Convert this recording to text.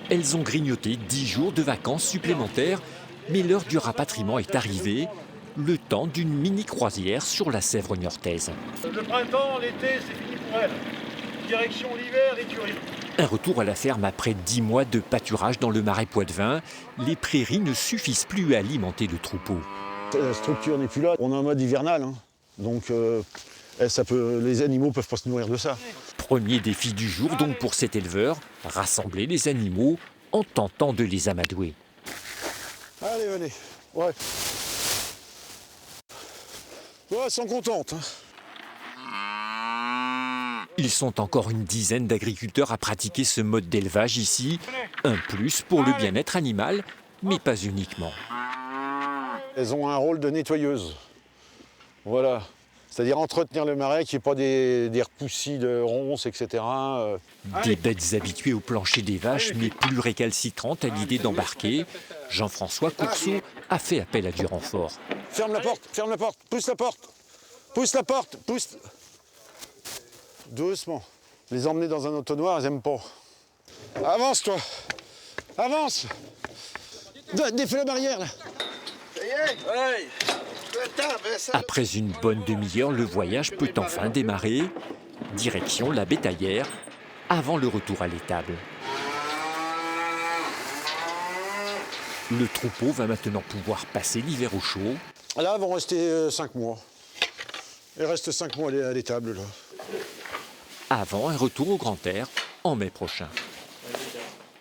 Elles ont grignoté 10 jours de vacances supplémentaires, mais l'heure du rapatriement est arrivée, le temps d'une mini-croisière sur la Sèvre niortaise. Le printemps, l'été, c'est fini pour elles. Direction l'hiver, l'écurie. Un retour à la ferme après 10 mois de pâturage dans le Marais Poitevin. Les prairies ne suffisent plus à alimenter le troupeau. La structure n'est plus là, on est en mode hivernal, hein. Donc les animaux ne peuvent pas se nourrir de ça. Premier défi du jour donc pour cet éleveur, rassembler les animaux en tentant de les amadouer. Allez, venez. Ouais. Ouais, elles sont contentes, hein. Ils sont encore une dizaine d'agriculteurs à pratiquer ce mode d'élevage ici. Un plus pour le bien-être animal, mais pas uniquement. Elles ont un rôle de nettoyeuse. Voilà. C'est-à-dire entretenir le marais, qu'il n'y ait pas des repoussis de ronces, etc. Des bêtes habituées au plancher des vaches, mais plus récalcitrantes à l'idée d'embarquer, Jean-François Courceau a fait appel à du renfort. Ferme la porte, pousse la porte, pousse. Doucement. Les emmener dans un entonnoir, elles n'aiment pas. Avance, toi. Avance. Défais la barrière, là. Après une bonne demi-heure, le voyage peut enfin démarrer. Direction la bétaillère, avant le retour à l'étable. Le troupeau va maintenant pouvoir passer l'hiver au chaud. Là, elles vont rester 5 mois. Il reste 5 mois à l'étable, là. Avant un retour au grand air en mai prochain.